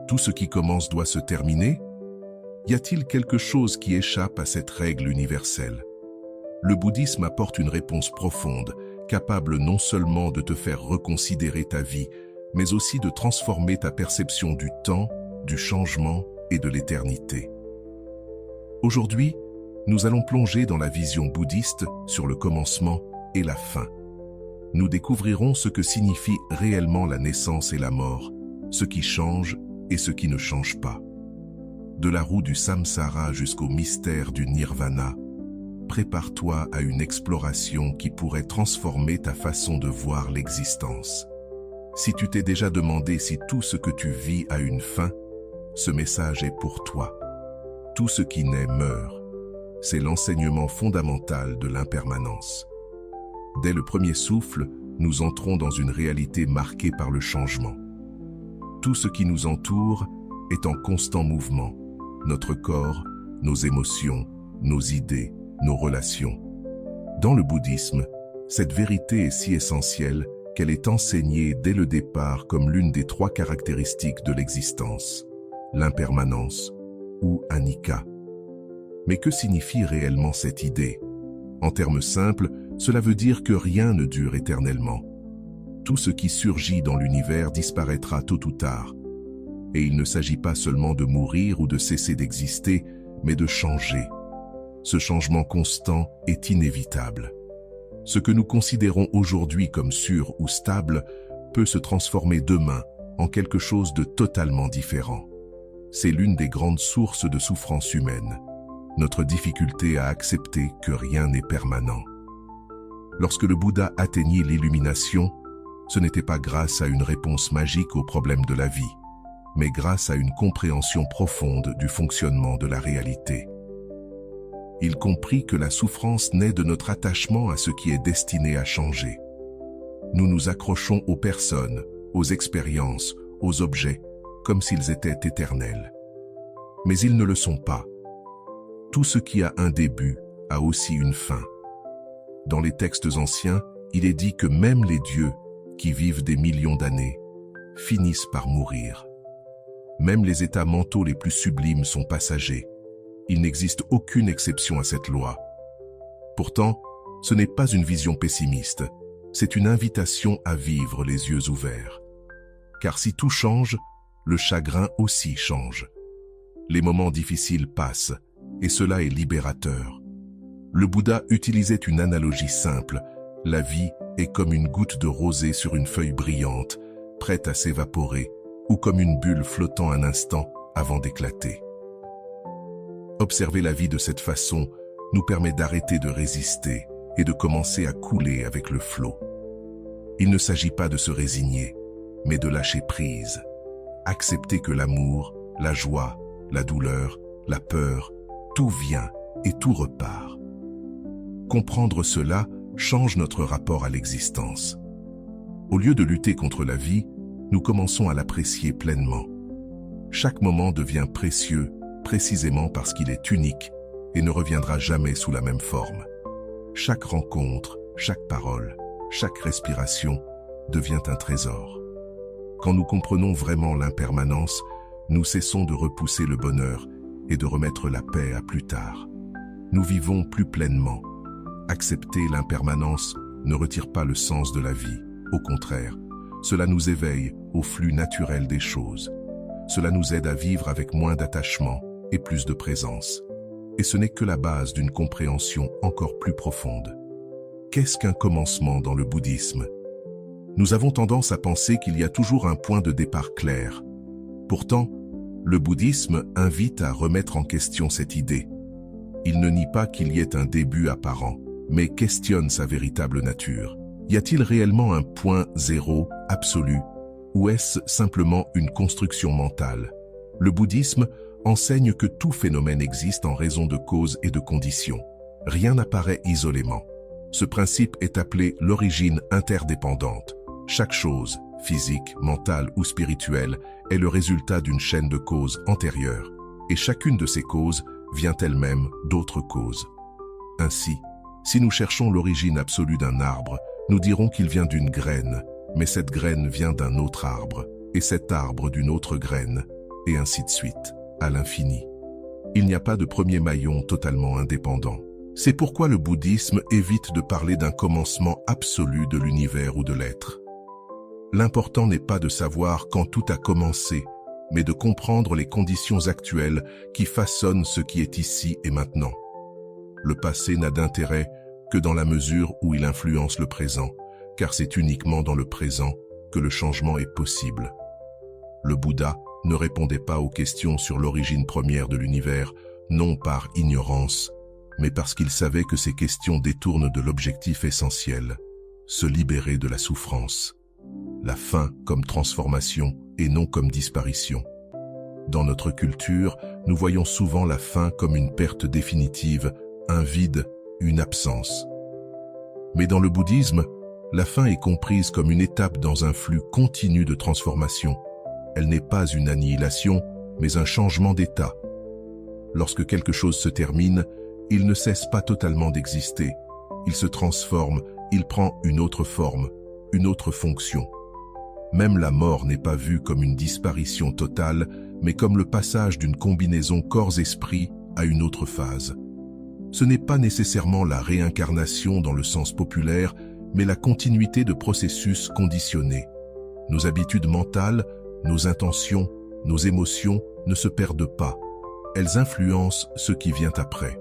Tout ce qui commence doit se terminer? Y a-t-il quelque chose qui échappe à cette règle universelle? Le bouddhisme apporte une réponse profonde, capable non seulement de te faire reconsidérer ta vie, mais aussi de transformer ta perception du temps, du changement et de l'éternité. Aujourd'hui, nous allons plonger dans la vision bouddhiste sur le commencement et la fin. Nous découvrirons ce que signifie réellement la naissance et la mort, ce qui change et ce qui ne change pas. De la roue du samsara jusqu'au mystère du nirvana, prépare-toi à une exploration qui pourrait transformer ta façon de voir l'existence. Si tu t'es déjà demandé si tout ce que tu vis a une fin, ce message est pour toi. Tout ce qui naît meurt. C'est l'enseignement fondamental de l'impermanence. Dès le premier souffle, nous entrons dans une réalité marquée par le changement. Tout ce qui nous entoure est en constant mouvement. Notre corps, nos émotions, nos idées, nos relations. Dans le bouddhisme, cette vérité est si essentielle qu'elle est enseignée dès le départ comme l'une des 3 caractéristiques de l'existence, l'impermanence ou anicca. Mais que signifie réellement cette idée? En termes simples, cela veut dire que rien ne dure éternellement. Tout ce qui surgit dans l'univers disparaîtra tôt ou tard. Et il ne s'agit pas seulement de mourir ou de cesser d'exister, mais de changer. Ce changement constant est inévitable. Ce que nous considérons aujourd'hui comme sûr ou stable peut se transformer demain en quelque chose de totalement différent. C'est l'une des grandes sources de souffrance humaine, notre difficulté à accepter que rien n'est permanent. Lorsque le Bouddha atteignit l'illumination, ce n'était pas grâce à une réponse magique aux problèmes de la vie, mais grâce à une compréhension profonde du fonctionnement de la réalité. Il comprit que la souffrance naît de notre attachement à ce qui est destiné à changer. Nous nous accrochons aux personnes, aux expériences, aux objets, comme s'ils étaient éternels. Mais ils ne le sont pas. Tout ce qui a un début a aussi une fin. Dans les textes anciens, il est dit que même les dieux, qui vivent des millions d'années, finissent par mourir. Même les états mentaux les plus sublimes sont passagers. Il n'existe aucune exception à cette loi. Pourtant, ce n'est pas une vision pessimiste, c'est une invitation à vivre les yeux ouverts. Car si tout change, le chagrin aussi change. Les moments difficiles passent, et cela est libérateur. Le Bouddha utilisait une analogie simple. La vie est comme une goutte de rosée sur une feuille brillante, prête à s'évaporer, ou comme une bulle flottant un instant avant d'éclater. Observer la vie de cette façon nous permet d'arrêter de résister et de commencer à couler avec le flot. Il ne s'agit pas de se résigner, mais de lâcher prise. Accepter que l'amour, la joie, la douleur, la peur, tout vient et tout repart. Comprendre cela change notre rapport à l'existence. Au lieu de lutter contre la vie, nous commençons à l'apprécier pleinement. Chaque moment devient précieux précisément parce qu'il est unique et ne reviendra jamais sous la même forme. Chaque rencontre, chaque parole, chaque respiration devient un trésor. Quand nous comprenons vraiment l'impermanence, nous cessons de repousser le bonheur et de remettre la paix à plus tard. Nous vivons plus pleinement. Accepter l'impermanence ne retire pas le sens de la vie. Au contraire, cela nous éveille au flux naturel des choses. Cela nous aide à vivre avec moins d'attachement et plus de présence. Et ce n'est que la base d'une compréhension encore plus profonde. Qu'est-ce qu'un commencement dans le bouddhisme? Nous avons tendance à penser qu'il y a toujours un point de départ clair. Pourtant, le bouddhisme invite à remettre en question cette idée. Il ne nie pas qu'il y ait un début apparent, mais questionne sa véritable nature. Y a-t-il réellement un point zéro, absolu, ou est-ce simplement une construction mentale? Le bouddhisme enseigne que tout phénomène existe en raison de causes et de conditions. Rien n'apparaît isolément. Ce principe est appelé l'origine interdépendante. Chaque chose, physique, mentale ou spirituelle, est le résultat d'une chaîne de causes antérieures, et chacune de ces causes vient elle-même d'autres causes. Ainsi, si nous cherchons l'origine absolue d'un arbre, nous dirons qu'il vient d'une graine, mais cette graine vient d'un autre arbre, et cet arbre d'une autre graine, et ainsi de suite, à l'infini. Il n'y a pas de premier maillon totalement indépendant. C'est pourquoi le bouddhisme évite de parler d'un commencement absolu de l'univers ou de l'être. L'important n'est pas de savoir quand tout a commencé, mais de comprendre les conditions actuelles qui façonnent ce qui est ici et maintenant. Le passé n'a d'intérêt que dans la mesure où il influence le présent, car c'est uniquement dans le présent que le changement est possible. Le Bouddha ne répondait pas aux questions sur l'origine première de l'univers, non par ignorance, mais parce qu'il savait que ces questions détournent de l'objectif essentiel, se libérer de la souffrance. La fin comme transformation et non comme disparition. Dans notre culture, nous voyons souvent la fin comme une perte définitive, un vide, une absence. Mais dans le bouddhisme, la fin est comprise comme une étape dans un flux continu de transformation. Elle n'est pas une annihilation, mais un changement d'état. Lorsque quelque chose se termine, il ne cesse pas totalement d'exister. Il se transforme, il prend une autre forme, une autre fonction. Même la mort n'est pas vue comme une disparition totale, mais comme le passage d'une combinaison corps-esprit à une autre phase. Ce n'est pas nécessairement la réincarnation dans le sens populaire, mais la continuité de processus conditionnés. Nos habitudes mentales, nos intentions, nos émotions ne se perdent pas. Elles influencent ce qui vient après.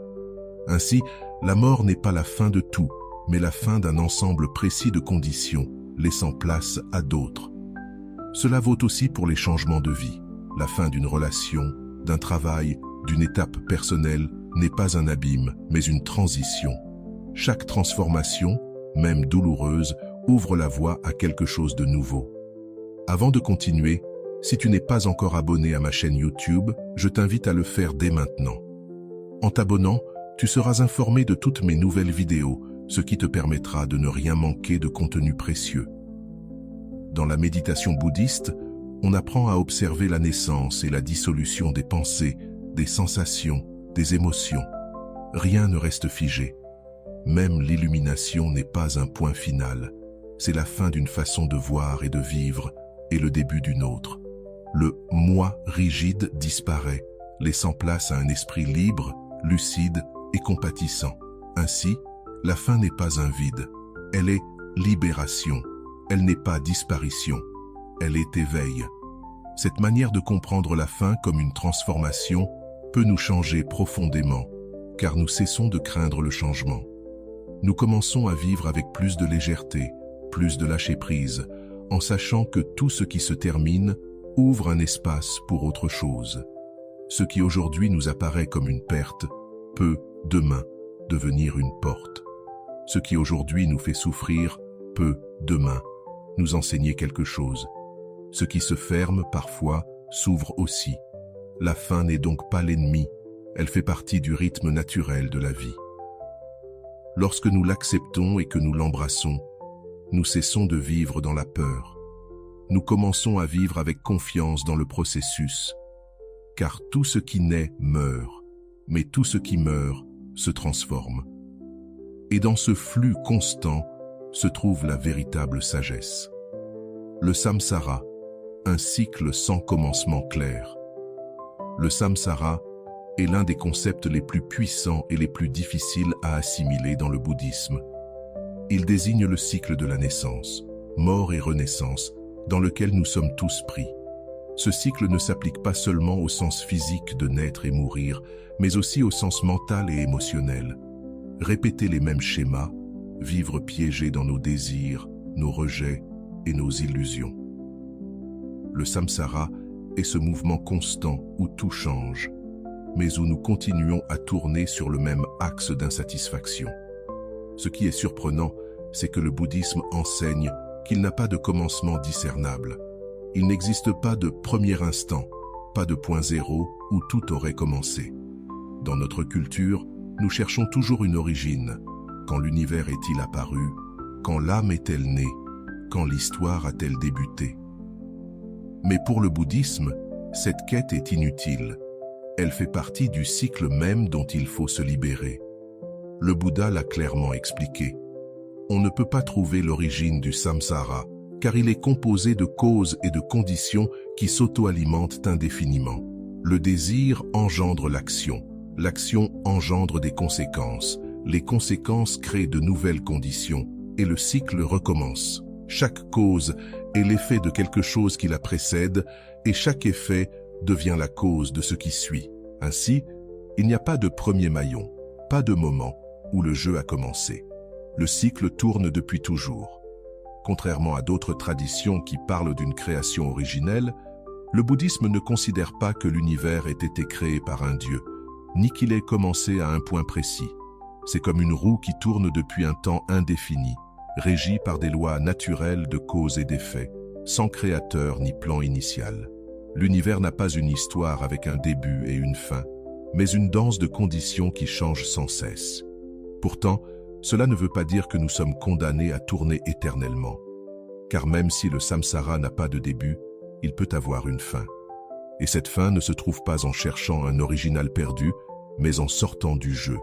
Ainsi, la mort n'est pas la fin de tout, mais la fin d'un ensemble précis de conditions, laissant place à d'autres. Cela vaut aussi pour les changements de vie. La fin d'une relation, d'un travail, d'une étape personnelle n'est pas un abîme, mais une transition. Chaque transformation, même douloureuse, ouvre la voie à quelque chose de nouveau. Avant de continuer, si tu n'es pas encore abonné à ma chaîne YouTube, je t'invite à le faire dès maintenant. En t'abonnant, tu seras informé de toutes mes nouvelles vidéos, ce qui te permettra de ne rien manquer de contenu précieux. Dans la méditation bouddhiste, on apprend à observer la naissance et la dissolution des pensées, des sensations, des émotions. Rien ne reste figé. Même l'illumination n'est pas un point final. C'est la fin d'une façon de voir et de vivre, et le début d'une autre. Le « moi » rigide disparaît, laissant place à un esprit libre, lucide et compatissant. Ainsi, la fin n'est pas un vide. Elle est libération. Elle n'est pas disparition. Elle est éveil. Cette manière de comprendre la fin comme une transformation peut nous changer profondément, car nous cessons de craindre le changement. Nous commençons à vivre avec plus de légèreté, plus de lâcher-prise, en sachant que tout ce qui se termine ouvre un espace pour autre chose. Ce qui aujourd'hui nous apparaît comme une perte peut, demain, devenir une porte. Ce qui aujourd'hui nous fait souffrir peut, demain, nous enseigner quelque chose. Ce qui se ferme parfois s'ouvre aussi. La fin n'est donc pas l'ennemi, elle fait partie du rythme naturel de la vie. Lorsque nous l'acceptons et que nous l'embrassons, nous cessons de vivre dans la peur. Nous commençons à vivre avec confiance dans le processus, car tout ce qui naît meurt, mais tout ce qui meurt se transforme. Et dans ce flux constant se trouve la véritable sagesse. Le samsara, un cycle sans commencement clair. Le samsara est l'un des concepts les plus puissants et les plus difficiles à assimiler dans le bouddhisme. Il désigne le cycle de la naissance, mort et renaissance, dans lequel nous sommes tous pris. Ce cycle ne s'applique pas seulement au sens physique de naître et mourir, mais aussi au sens mental et émotionnel. Répéter les mêmes schémas, vivre piégés dans nos désirs, nos rejets et nos illusions. Le samsara est ce mouvement constant où tout change, mais où nous continuons à tourner sur le même axe d'insatisfaction. Ce qui est surprenant, c'est que le bouddhisme enseigne qu'il n'a pas de commencement discernable. Il n'existe pas de premier instant, pas de point zéro où tout aurait commencé. Dans notre culture, nous cherchons toujours une origine. Quand l'univers est-il apparu? Quand l'âme est-elle née? Quand l'histoire a-t-elle débuté? Mais pour le bouddhisme, cette quête est inutile. Elle fait partie du cycle même dont il faut se libérer. Le Bouddha l'a clairement expliqué. On ne peut pas trouver l'origine du samsara, car il est composé de causes et de conditions qui s'auto-alimentent indéfiniment. Le désir engendre l'action, l'action engendre des conséquences, les conséquences créent de nouvelles conditions, et le cycle recommence. Chaque cause est l'effet de quelque chose qui la précède, et chaque effet devient la cause de ce qui suit. Ainsi, il n'y a pas de premier maillon, pas de moment où le jeu a commencé. Le cycle tourne depuis toujours. Contrairement à d'autres traditions qui parlent d'une création originelle, le bouddhisme ne considère pas que l'univers ait été créé par un dieu, ni qu'il ait commencé à un point précis. C'est comme une roue qui tourne depuis un temps indéfini, régie par des lois naturelles de cause et d'effet, sans créateur ni plan initial. L'univers n'a pas une histoire avec un début et une fin, mais une danse de conditions qui changent sans cesse. Pourtant, cela ne veut pas dire que nous sommes condamnés à tourner éternellement. Car même si le samsara n'a pas de début, il peut avoir une fin. Et cette fin ne se trouve pas en cherchant un original perdu, mais en sortant du jeu.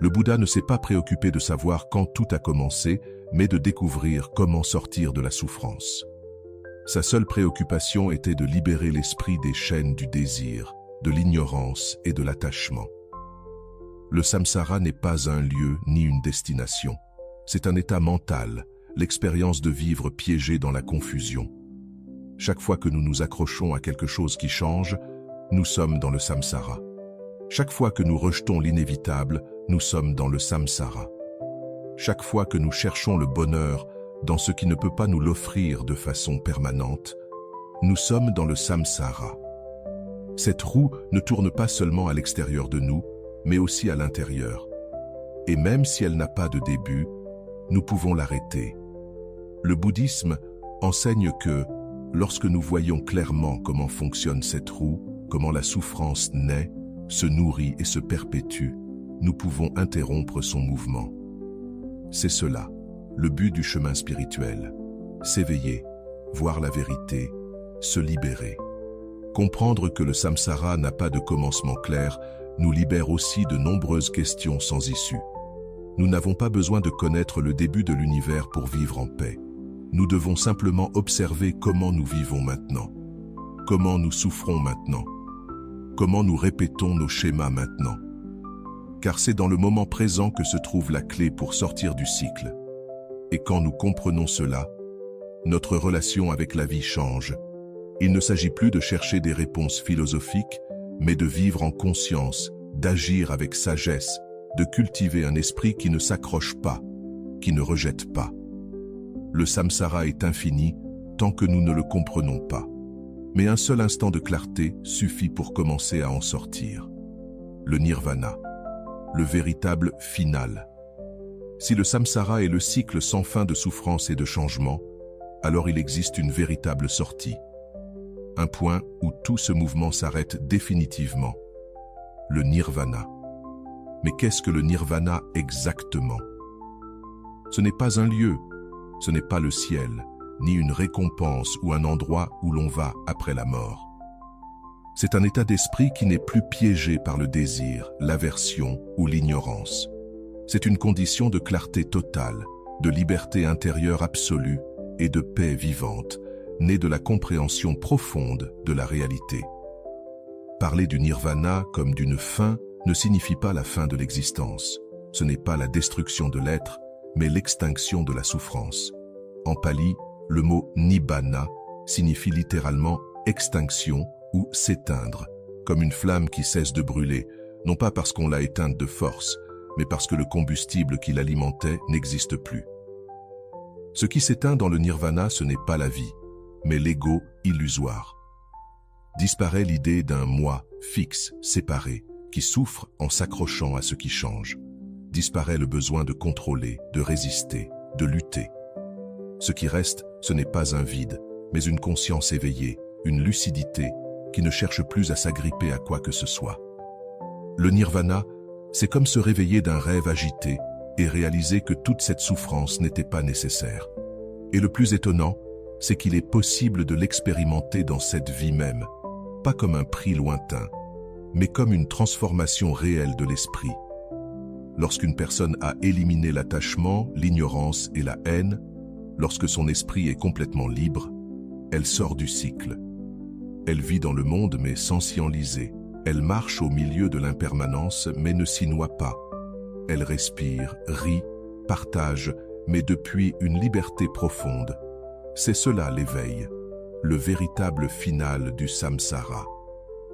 Le Bouddha ne s'est pas préoccupé de savoir quand tout a commencé, mais de découvrir comment sortir de la souffrance. Sa seule préoccupation était de libérer l'esprit des chaînes du désir, de l'ignorance et de l'attachement. Le samsara n'est pas un lieu ni une destination. C'est un état mental, l'expérience de vivre piégé dans la confusion. Chaque fois que nous nous accrochons à quelque chose qui change, nous sommes dans le samsara. Chaque fois que nous rejetons l'inévitable, nous sommes dans le samsara. Chaque fois que nous cherchons le bonheur dans ce qui ne peut pas nous l'offrir de façon permanente, nous sommes dans le samsara. Cette roue ne tourne pas seulement à l'extérieur de nous, mais aussi à l'intérieur. Et même si elle n'a pas de début, nous pouvons l'arrêter. Le bouddhisme enseigne que, lorsque nous voyons clairement comment fonctionne cette roue, comment la souffrance naît, se nourrit et se perpétue, nous pouvons interrompre son mouvement. C'est cela, le but du chemin spirituel. S'éveiller, voir la vérité, se libérer. Comprendre que le samsara n'a pas de commencement clair nous libère aussi de nombreuses questions sans issue. Nous n'avons pas besoin de connaître le début de l'univers pour vivre en paix. Nous devons simplement observer comment nous vivons maintenant, comment nous souffrons maintenant, comment nous répétons nos schémas maintenant. Car c'est dans le moment présent que se trouve la clé pour sortir du cycle. Et quand nous comprenons cela, notre relation avec la vie change. Il ne s'agit plus de chercher des réponses philosophiques, mais de vivre en conscience, d'agir avec sagesse, de cultiver un esprit qui ne s'accroche pas, qui ne rejette pas. Le samsara est infini tant que nous ne le comprenons pas. Mais un seul instant de clarté suffit pour commencer à en sortir. Le nirvana, le véritable final. Si le samsara est le cycle sans fin de souffrance et de changement, alors il existe une véritable sortie. Un point où tout ce mouvement s'arrête définitivement. Le nirvana. Mais qu'est-ce que le nirvana exactement? Ce n'est pas un lieu, ce n'est pas le ciel, ni une récompense ou un endroit où l'on va après la mort. C'est un état d'esprit qui n'est plus piégé par le désir, l'aversion ou l'ignorance. C'est une condition de clarté totale, de liberté intérieure absolue et de paix vivante, née de la compréhension profonde de la réalité. Parler du nirvana comme d'une fin ne signifie pas la fin de l'existence. Ce n'est pas la destruction de l'être, mais l'extinction de la souffrance. En pali, le mot nibbana signifie littéralement extinction ou s'éteindre, comme une flamme qui cesse de brûler, non pas parce qu'on l'a éteinte de force, mais parce que le combustible qui l'alimentait n'existe plus. Ce qui s'éteint dans le nirvana, ce n'est pas la vie, mais l'ego illusoire. Disparaît l'idée d'un moi fixe, séparé, qui souffre en s'accrochant à ce qui change. Disparaît le besoin de contrôler, de résister, de lutter. Ce qui reste, ce n'est pas un vide, mais une conscience éveillée, une lucidité qui ne cherche plus à s'agripper à quoi que ce soit. Le nirvana, c'est comme se réveiller d'un rêve agité et réaliser que toute cette souffrance n'était pas nécessaire. Et le plus étonnant, c'est qu'il est possible de l'expérimenter dans cette vie même, pas comme un prix lointain, mais comme une transformation réelle de l'esprit. Lorsqu'une personne a éliminé l'attachement, l'ignorance et la haine, lorsque son esprit est complètement libre, elle sort du cycle. Elle vit dans le monde mais sans s'y enliser. Elle marche au milieu de l'impermanence mais ne s'y noie pas. Elle respire, rit, partage, mais depuis une liberté profonde. C'est cela l'éveil, le véritable final du samsara.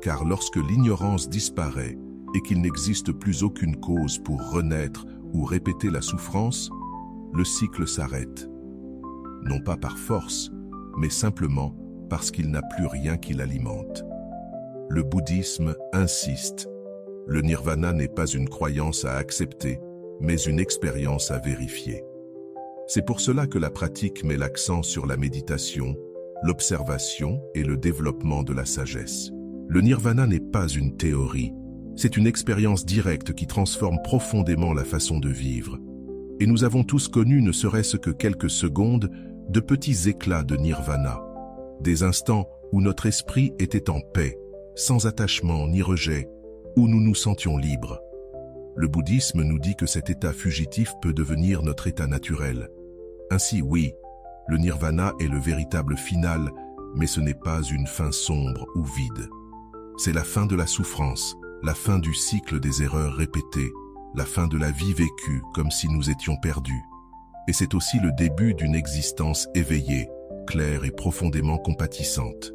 Car lorsque l'ignorance disparaît et qu'il n'existe plus aucune cause pour renaître ou répéter la souffrance, le cycle s'arrête. Non pas par force, mais simplement parce qu'il n'a plus rien qui l'alimente. Le bouddhisme insiste. Le nirvana n'est pas une croyance à accepter, mais une expérience à vérifier. C'est pour cela que la pratique met l'accent sur la méditation, l'observation et le développement de la sagesse. Le nirvana n'est pas une théorie, c'est une expérience directe qui transforme profondément la façon de vivre. Et nous avons tous connu, ne serait-ce que quelques secondes, de petits éclats de nirvana, des instants où notre esprit était en paix, sans attachement ni rejet, où nous nous sentions libres. Le bouddhisme nous dit que cet état fugitif peut devenir notre état naturel. Ainsi, oui, le nirvana est le véritable final, mais ce n'est pas une fin sombre ou vide. C'est la fin de la souffrance, la fin du cycle des erreurs répétées, la fin de la vie vécue comme si nous étions perdus. Et c'est aussi le début d'une existence éveillée, claire et profondément compatissante.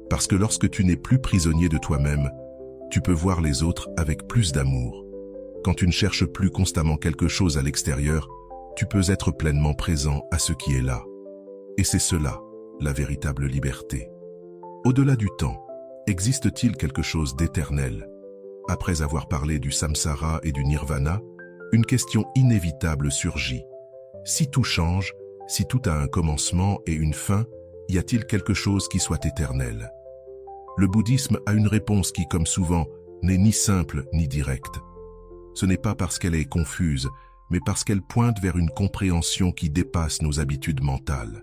Parce que lorsque tu n'es plus prisonnier de toi-même, tu peux voir les autres avec plus d'amour. Quand tu ne cherches plus constamment quelque chose à l'extérieur, tu peux être pleinement présent à ce qui est là. Et c'est cela, la véritable liberté. Au-delà du temps, existe-t-il quelque chose d'éternel? Après avoir parlé du samsara et du nirvana, une question inévitable surgit. Si tout change, si tout a un commencement et une fin, y a-t-il quelque chose qui soit éternel? Le bouddhisme a une réponse qui, comme souvent, n'est ni simple ni directe. Ce n'est pas parce qu'elle est confuse, mais parce qu'elle pointe vers une compréhension qui dépasse nos habitudes mentales.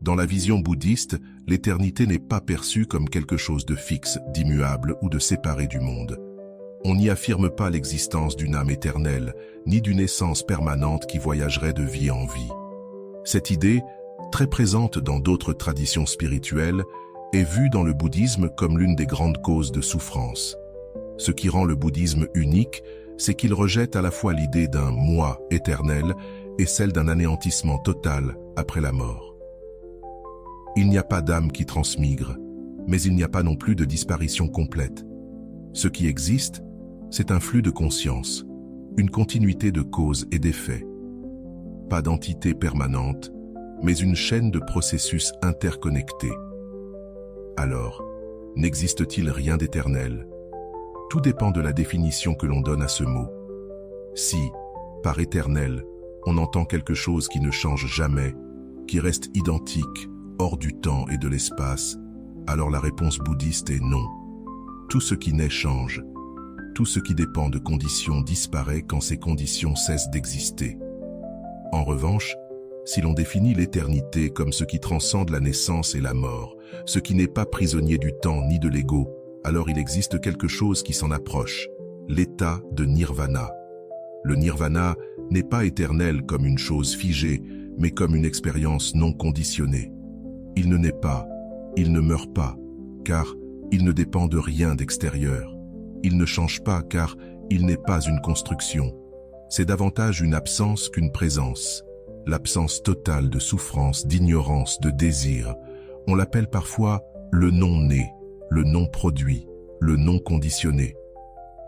Dans la vision bouddhiste, l'éternité n'est pas perçue comme quelque chose de fixe, d'immuable ou de séparé du monde. On n'y affirme pas l'existence d'une âme éternelle, ni d'une essence permanente qui voyagerait de vie en vie. Cette idée, très présente dans d'autres traditions spirituelles, est vue dans le bouddhisme comme l'une des grandes causes de souffrance. Ce qui rend le bouddhisme unique, c'est qu'il rejette à la fois l'idée d'un « moi » éternel et celle d'un anéantissement total après la mort. Il n'y a pas d'âme qui transmigre, mais il n'y a pas non plus de disparition complète. Ce qui existe, c'est un flux de conscience, une continuité de causes et d'effets. Pas d'entité permanente, mais une chaîne de processus interconnectés. Alors, n'existe-t-il rien d'éternel? Tout dépend de la définition que l'on donne à ce mot. Si, par éternel, on entend quelque chose qui ne change jamais, qui reste identique, hors du temps et de l'espace, alors la réponse bouddhiste est non. Tout ce qui naît change. Tout ce qui dépend de conditions disparaît quand ces conditions cessent d'exister. En revanche, si l'on définit l'éternité comme ce qui transcende la naissance et la mort, ce qui n'est pas prisonnier du temps ni de l'ego, alors il existe quelque chose qui s'en approche, l'état de nirvana. Le nirvana n'est pas éternel comme une chose figée, mais comme une expérience non conditionnée. Il ne naît pas, il ne meurt pas, car il ne dépend de rien d'extérieur. Il ne change pas car il n'est pas une construction. C'est davantage une absence qu'une présence. L'absence totale de souffrance, d'ignorance, de désir. On l'appelle parfois le non-né, le non-produit, le non-conditionné.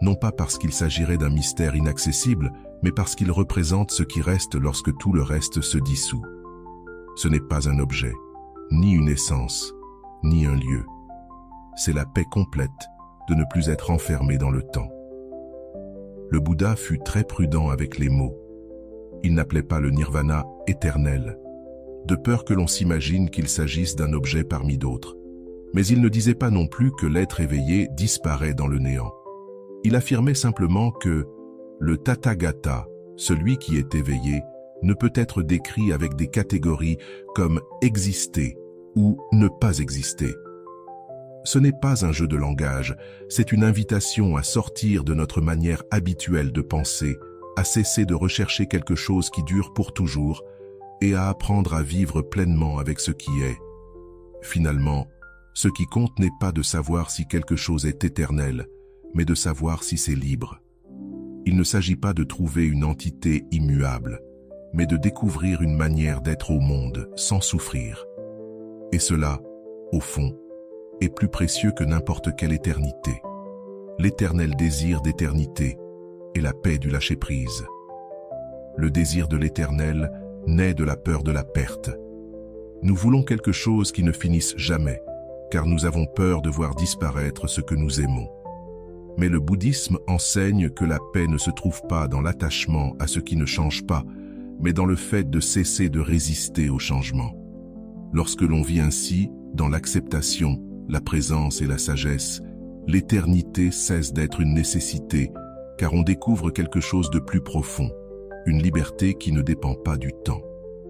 Non pas parce qu'il s'agirait d'un mystère inaccessible, mais parce qu'il représente ce qui reste lorsque tout le reste se dissout. Ce n'est pas un objet, ni une essence, ni un lieu. C'est la paix complète de ne plus être enfermé dans le temps. Le Bouddha fut très prudent avec les mots. Il n'appelait pas le nirvana éternel, de peur que l'on s'imagine qu'il s'agisse d'un objet parmi d'autres. Mais il ne disait pas non plus que l'être éveillé disparaît dans le néant. Il affirmait simplement que le Tathagata, celui qui est éveillé, ne peut être décrit avec des catégories comme exister ou ne pas exister. Ce n'est pas un jeu de langage, c'est une invitation à sortir de notre manière habituelle de penser, à cesser de rechercher quelque chose qui dure pour toujours et à apprendre à vivre pleinement avec ce qui est. Finalement, ce qui compte n'est pas de savoir si quelque chose est éternel, mais de savoir si c'est libre. Il ne s'agit pas de trouver une entité immuable, mais de découvrir une manière d'être au monde sans souffrir. Et cela, au fond, est plus précieux que n'importe quelle éternité. L'éternel désir d'éternité est la paix du lâcher-prise. Le désir de l'éternel naît de la peur de la perte. Nous voulons quelque chose qui ne finisse jamais, car nous avons peur de voir disparaître ce que nous aimons. Mais le bouddhisme enseigne que la paix ne se trouve pas dans l'attachement à ce qui ne change pas, mais dans le fait de cesser de résister au changement. Lorsque l'on vit ainsi, dans l'acceptation, la présence et la sagesse, l'éternité cesse d'être une nécessité, car on découvre quelque chose de plus profond, une liberté qui ne dépend pas du temps.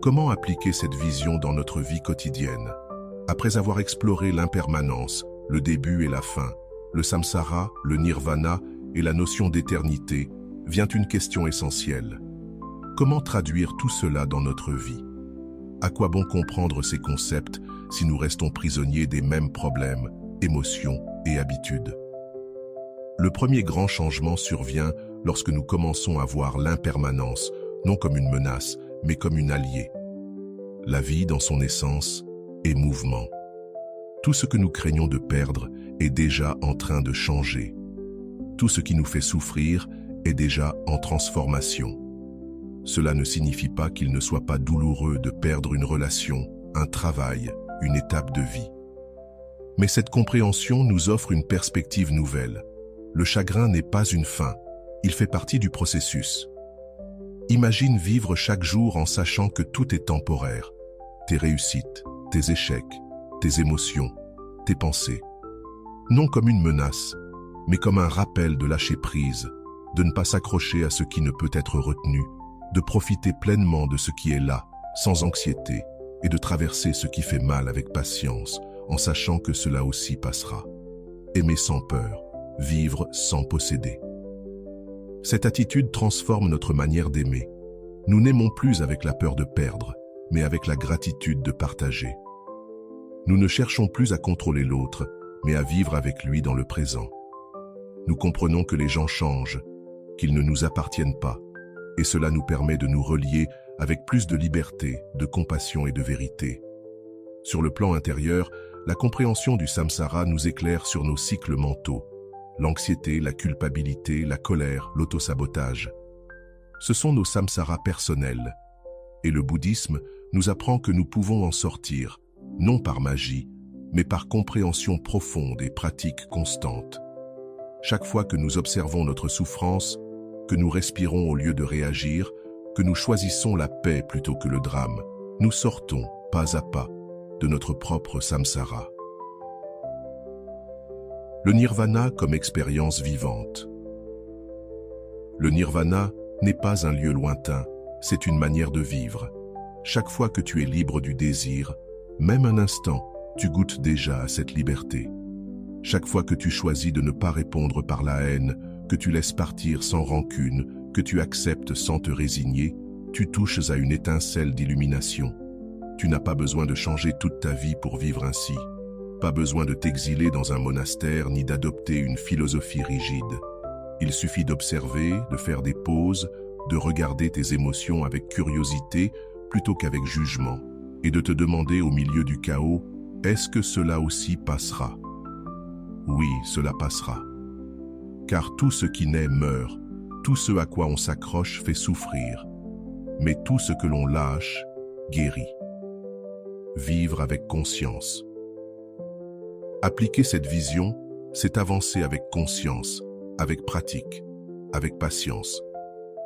Comment appliquer cette vision dans notre vie quotidienne? Après avoir exploré l'impermanence, le début et la fin, le samsara, le nirvana et la notion d'éternité, vient une question essentielle. Comment traduire tout cela dans notre vie? À quoi bon comprendre ces concepts si nous restons prisonniers des mêmes problèmes, émotions et habitudes? Le premier grand changement survient lorsque nous commençons à voir l'impermanence, non comme une menace, mais comme une alliée. La vie, dans son essence, est mouvement. Tout ce que nous craignons de perdre est déjà en train de changer. Tout ce qui nous fait souffrir est déjà en transformation. Cela ne signifie pas qu'il ne soit pas douloureux de perdre une relation, un travail, une étape de vie. Mais cette compréhension nous offre une perspective nouvelle. Le chagrin n'est pas une fin, il fait partie du processus. Imagine vivre chaque jour en sachant que tout est temporaire. Tes réussites, tes échecs, tes émotions, tes pensées. Non comme une menace, mais comme un rappel de lâcher prise, de ne pas s'accrocher à ce qui ne peut être retenu, de profiter pleinement de ce qui est là, sans anxiété, et de traverser ce qui fait mal avec patience, en sachant que cela aussi passera. Aimer sans peur, vivre sans posséder. Cette attitude transforme notre manière d'aimer. Nous n'aimons plus avec la peur de perdre, mais avec la gratitude de partager. Nous ne cherchons plus à contrôler l'autre, mais à vivre avec lui dans le présent. Nous comprenons que les gens changent, qu'ils ne nous appartiennent pas, et cela nous permet de nous relier avec plus de liberté, de compassion et de vérité. Sur le plan intérieur, la compréhension du samsara nous éclaire sur nos cycles mentaux, l'anxiété, la culpabilité, la colère, l'autosabotage. Ce sont nos samsaras personnels, et le bouddhisme nous apprend que nous pouvons en sortir, non par magie, mais par compréhension profonde et pratique constante. Chaque fois que nous observons notre souffrance, que nous respirons au lieu de réagir, que nous choisissons la paix plutôt que le drame, nous sortons, pas à pas, de notre propre samsara. Le nirvana comme expérience vivante. Le nirvana n'est pas un lieu lointain, c'est une manière de vivre. Chaque fois que tu es libre du désir, même un instant, tu goûtes déjà à cette liberté. Chaque fois que tu choisis de ne pas répondre par la haine, que tu laisses partir sans rancune, que tu acceptes sans te résigner, tu touches à une étincelle d'illumination. Tu n'as pas besoin de changer toute ta vie pour vivre ainsi. Pas besoin de t'exiler dans un monastère ni d'adopter une philosophie rigide. Il suffit d'observer, de faire des pauses, de regarder tes émotions avec curiosité plutôt qu'avec jugement, et de te demander au milieu du chaos, est-ce que cela aussi passera? Oui, cela passera. Car tout ce qui naît meurt, tout ce à quoi on s'accroche fait souffrir, mais tout ce que l'on lâche guérit. Vivre avec conscience. Appliquer cette vision, c'est avancer avec conscience, avec pratique, avec patience.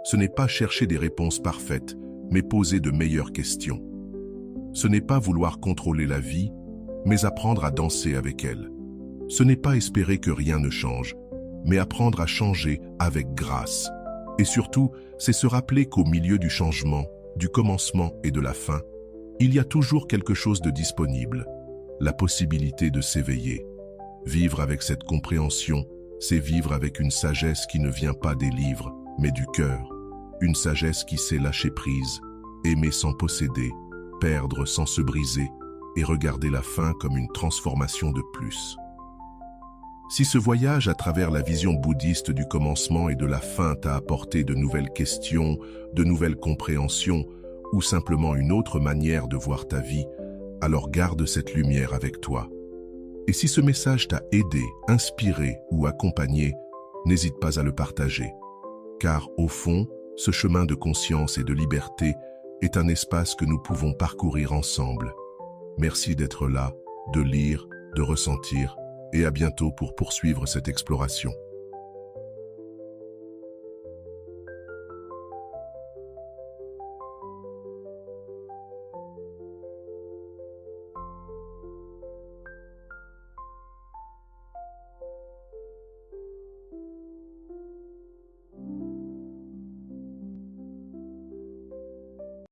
Ce n'est pas chercher des réponses parfaites, mais poser de meilleures questions. Ce n'est pas vouloir contrôler la vie, mais apprendre à danser avec elle. Ce n'est pas espérer que rien ne change, mais apprendre à changer avec grâce. Et surtout, c'est se rappeler qu'au milieu du changement, du commencement et de la fin, il y a toujours quelque chose de disponible, la possibilité de s'éveiller. Vivre avec cette compréhension, c'est vivre avec une sagesse qui ne vient pas des livres, mais du cœur. Une sagesse qui sait lâcher prise, aimer sans posséder, perdre sans se briser et regarder la fin comme une transformation de plus. Si ce voyage à travers la vision bouddhiste du commencement et de la fin t'a apporté de nouvelles questions, de nouvelles compréhensions ou simplement une autre manière de voir ta vie, alors garde cette lumière avec toi. Et si ce message t'a aidé, inspiré ou accompagné, n'hésite pas à le partager. Car au fond, ce chemin de conscience et de liberté est un espace que nous pouvons parcourir ensemble. Merci d'être là, de lire, de ressentir, et à bientôt pour poursuivre cette exploration.